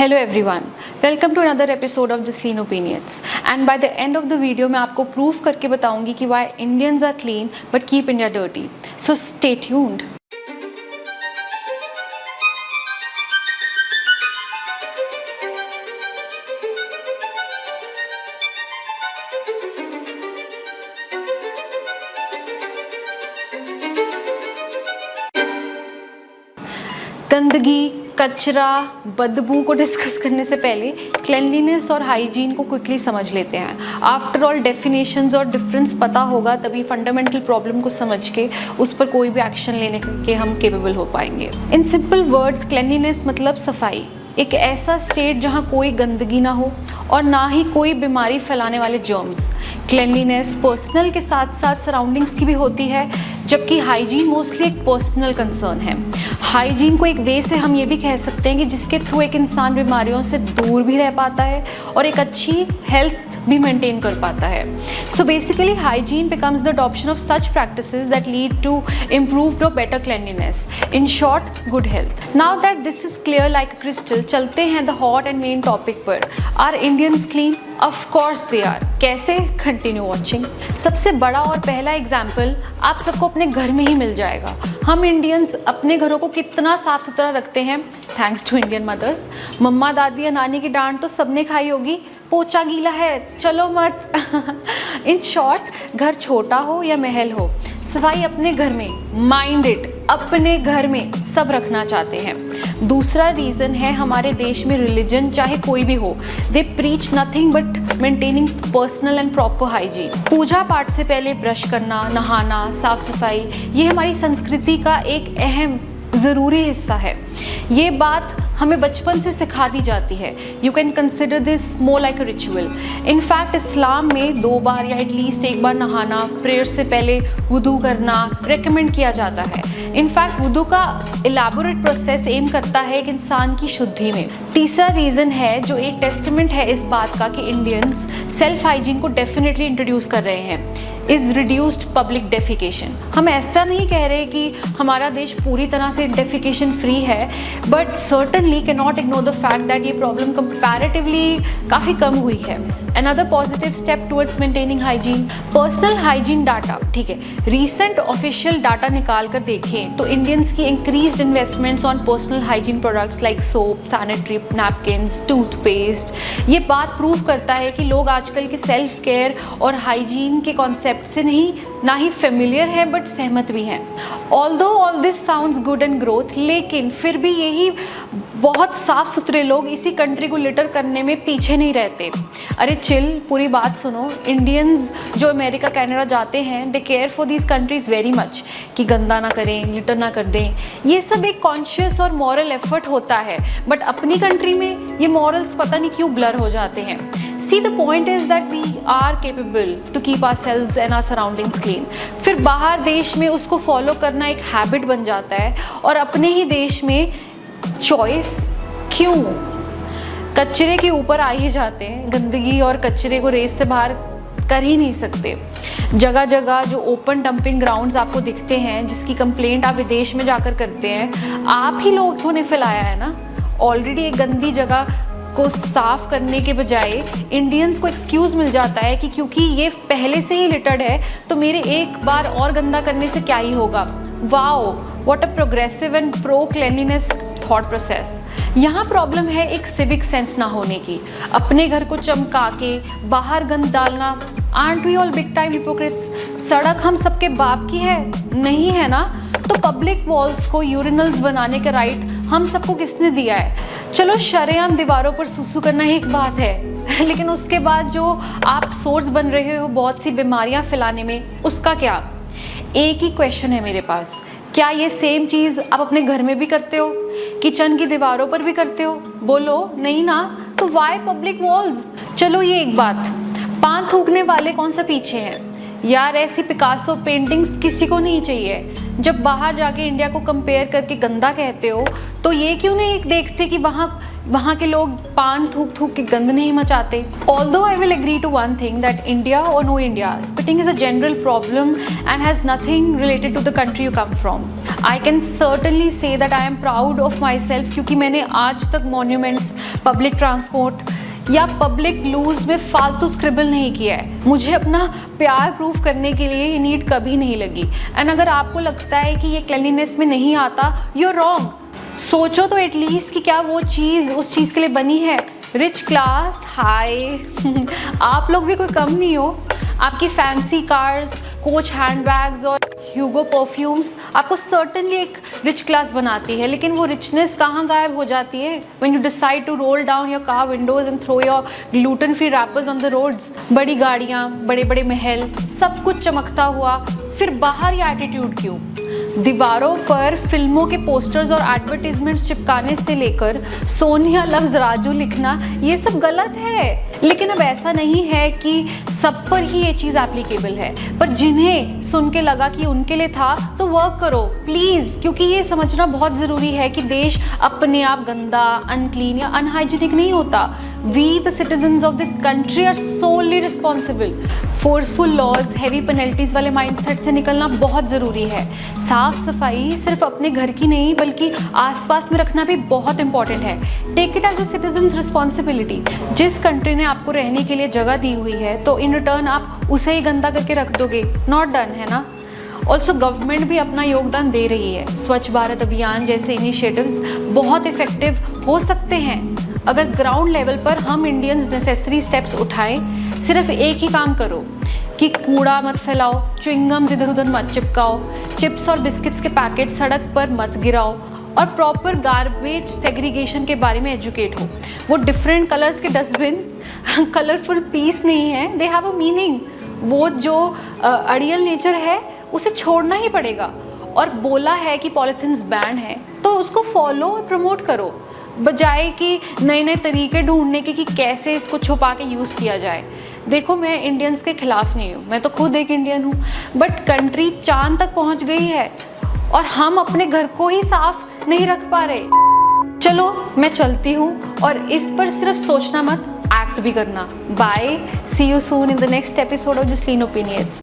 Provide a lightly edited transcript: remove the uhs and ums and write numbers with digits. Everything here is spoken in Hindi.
Hello everyone, welcome to another episode of Jasleen opinions. And by the end of the video मैं आपको प्रूव करके बताऊंगी कि why Indians are clean but keep India dirty. So stay tuned. गंदगी, कचरा, बदबू को डिस्कस करने से पहले क्लेanलीनेस और हाइजीन को क्विकली समझ लेते हैं। आफ्टर ऑल डेफिनेशंस और डिफरेंस पता होगा तभी फंडामेंटल प्रॉब्लम को समझ के उस पर कोई भी एक्शन लेने के हम केपेबल हो पाएंगे। इन सिंपल वर्ड्स, क्लेanलीनेस मतलब सफाई, एक ऐसा स्टेट जहाँ कोई गंदगी ना हो और ना ही कोई बीमारी फैलाने वाले जर्म्स। क्लेanलीनेस पर्सनल के साथ साथ सराउंडिंग्स की भी होती है, जबकि हाइजीन मोस्टली एक पर्सनल कंसर्न है। हाइजीन को एक वे से हम ये भी कह सकते हैं कि जिसके थ्रू एक इंसान बीमारियों से दूर भी रह पाता है और एक अच्छी हेल्थ भी मेंटेन कर पाता है। So basically hygiene becomes the adoption of such practices that lead to improved और better cleanliness, in short good health. Now that this is clear like a crystal, चलते हैं the hot and main topic पर। Are Indians clean? Of course they are. कैसे? Continue watching. सबसे बड़ा और पहला एग्जाम्पल आप सबको अपने घर में ही मिल जाएगा। हम इंडियंस अपने घरों को कितना साफ सुथरा रखते हैं, थैंक्स टू इंडियन मदर्स। मम्मा, दादी या नानी की डांट तो सबने खाई होगी, पोछा गीला है चलो मत। इन शॉर्ट, घर छोटा हो या महल हो, सफाई अपने घर में, माइंड इट, अपने घर में सब रखना चाहते हैं। दूसरा रीज़न है हमारे देश में रिलीजन चाहे कोई भी हो, they preach nothing but maintaining personal and proper hygiene. पूजा पाठ से पहले ब्रश करना, नहाना, साफ सफाई, ये हमारी संस्कृति का एक अहम ज़रूरी हिस्सा है। ये बात हमें बचपन से सिखा दी जाती है। You can consider this more like a ritual. In fact Islam में 2 बार या एटलीस्ट 1 बार नहाना, प्रेयर से पहले वुदू करना रेकमेंड किया जाता है। इनफैक्ट वुदू का इलेबोरेट प्रोसेस एम करता है एक इंसान की शुद्धि में। तीसरा रीज़न है जो एक टेस्टमेंट है इस बात का कि इंडियंस सेल्फ हाइजीन को डेफिनेटली इंट्रोड्यूस कर रहे हैं, इज़ रिड्यूस्ड पब्लिक डेफिकेशन। हम ऐसा नहीं कह रहे कि हमारा देश पूरी तरह से डेफिकेशन फ्री है, but certainly can not ignore the fact that ये प्रॉब्लम कंपैरेटिवली काफ़ी कम हुई है। Another positive step towards maintaining hygiene, personal hygiene data. ठीक है, रीसेंट ऑफिशियल डाटा निकाल कर देखें तो इंडियंस की increased investments on personal hygiene products like soap, sanitary napkins, toothpaste, ये बात प्रूव करता है कि लोग आजकल के सेल्फ केयर और हाइजीन के कॉन्सेप्ट से ना ही फेमिलियर है बट सहमत भी हैं। Although all this sounds good and growth, लेकिन फिर भी यही बहुत साफ सुथरे लोग इसी कंट्री को लिटर करने में पीछे नहीं रहते। अरे चिल, पूरी बात सुनो। इंडियंस जो अमेरिका, कनाडा जाते हैं, they care for these countries very much कि गंदा ना करें, लिटर ना कर दें। ये सब एक कॉन्शियस और मॉरल एफर्ट होता है, बट अपनी कंट्री में ये मॉरल्स पता नहीं क्यों ब्लर हो जाते हैं। See the point is that we are capable to keep ourselves and our surroundings clean. फिर बाहर देश में उसको फॉलो करना एक हैबिट बन जाता है और अपने ही देश में चॉइस क्यों? कचरे के ऊपर आ ही जाते हैं, गंदगी और कचरे को रेस से बाहर कर ही नहीं सकते। जगह जगह जो ओपन डंपिंग ग्राउंड्स आपको दिखते हैं, जिसकी कंप्लेंट आप विदेश में जाकर करते हैं, आप ही लोगों ने फैलाया है ना। ऑलरेडी एक गंदी जगह को साफ करने के बजाय इंडियंस को एक्सक्यूज़ मिल जाता है कि क्योंकि ये पहले से ही लिटर्ड है तो मेरे एक बार और गंदा करने से क्या ही होगा। Wow, what a progressive and pro cleanliness thought process. यहाँ प्रॉब्लम है एक सिविक सेंस ना होने की। अपने घर को चमका के बाहर गंद डालना, are we all big time hypocrites? सड़क हम सबके बाप की है? नहीं है ना। तो पब्लिक वॉल्स को यूरिनल्स बनाने का राइट हम सबको किसने दिया है? चलो शरेआम दीवारों पर सुसु करना एक बात है, लेकिन उसके बाद जो आप सोर्स बन रहे हो बहुत सी बीमारियां फैलाने में, उसका क्या? एक ही क्वेश्चन है मेरे पास, क्या ये सेम चीज़ आप अपने घर में भी करते हो, किचन की दीवारों पर भी करते हो? बोलो नहीं ना, तो वाई पब्लिक वॉल्स? चलो ये एक बात, पान थूकने वाले कौन सा पीछे हैं यार? ऐसी पिकासो पेंटिंग्स किसी को नहीं चाहिए। जब बाहर जाके इंडिया को कंपेयर करके गंदा कहते हो तो ये क्यों नहीं देखते कि वहाँ के लोग पान थूक थूक के गंद नहीं मचाते? Although I will agree to one thing that India or no India, spitting is a general problem and has nothing related to the country you come from. I can certainly say that I am proud of myself क्योंकि मैंने आज तक monuments, public transport या पब्लिक लूज में फालतू स्क्रिबल नहीं किया है। मुझे अपना प्यार प्रूफ करने के लिए ये नीड कभी नहीं लगी। एंड अगर आपको लगता है कि ये क्लीनलीनेस में नहीं आता, यू आर रॉन्ग। सोचो तो एटलीस्ट कि क्या वो चीज़ उस चीज़ के लिए बनी है। रिच क्लास, हाय आप लोग भी कोई कम नहीं हो। आपकी फैंसी कार्स, कोच हैंडबैग्स और ह्यूगो परफ्यूम्स आपको सर्टनली एक रिच क्लास बनाती है, लेकिन वो रिचनेस कहाँ गायब हो जाती है when you decide to roll down your car windows and throw your gluten free wrappers on the roads. बड़ी गाड़ियाँ, बड़े बड़े महल, सब कुछ चमकता हुआ, फिर बाहर ये एटीट्यूड क्यों? दीवारों पर फिल्मों के पोस्टर्स और एडवर्टीजमेंट्स चिपकाने से लेकर सोनिया लव्स राजू लिखना, ये सब गलत है। लेकिन अब ऐसा नहीं है कि सब पर ही ये चीज़ एप्लीकेबल है, पर जिन्हें सुन के लगा कि उनके लिए था तो वर्क करो प्लीज़, क्योंकि ये समझना बहुत ज़रूरी है कि देश अपने आप गंदा, अनक्लीन या अनहाइजीनिक नहीं होता। We the citizens of this country are solely responsible. Forceful laws, heavy penalties वाले माइंडसेट से निकलना बहुत ज़रूरी है। साफ सफाई सिर्फ अपने घर की नहीं बल्कि आसपास में रखना भी बहुत इंपॉर्टेंट है। Take it as a citizen's responsibility. जिस कंट्री ने आपको रहने के लिए जगह दी हुई है तो इन रिटर्न आप उसे ही गंदा करके रख दोगे? नॉट डन, है ना? ऑल्सो गवर्नमेंट भी अपना योगदान दे रही है। स्वच्छ भारत अभियान जैसे इनिशिएटिव्स बहुत इफेक्टिव हो सकते हैं अगर ग्राउंड लेवल पर हम इंडियंस नेसेसरी स्टेप्स उठाएं। सिर्फ एक ही काम करो कि कूड़ा मत फैलाओ, च्युइंगम्स इधर उधर मत चिपकाओ, चिप्स और बिस्किट्स के पैकेट सड़क पर मत गिराओ और प्रॉपर गार्बेज सेग्रीगेशन के बारे में एजुकेट हो। वो डिफरेंट कलर्स के डस्टबिन कलरफुल पीस नहीं है, दे हैव अ मीनिंग। वो जो अड़ियल नेचर है उसे छोड़ना ही पड़ेगा। और बोला है कि पॉलीथिन्स बैन है तो उसको फॉलो और प्रमोट करो, बजाय कि नए नए तरीके ढूंढने के कि कैसे इसको छुपा के यूज़ किया जाए। देखो, मैं इंडियंस के खिलाफ नहीं हूँ, मैं तो खुद एक इंडियन हूँ, बट कंट्री चांद तक पहुँच गई है और हम अपने घर को ही साफ नहीं रख पा रहे। चलो मैं चलती हूँ और इस पर सिर्फ सोचना मत, एक्ट भी करना। Bye, see you soon in the next episode of Jasleen opinions.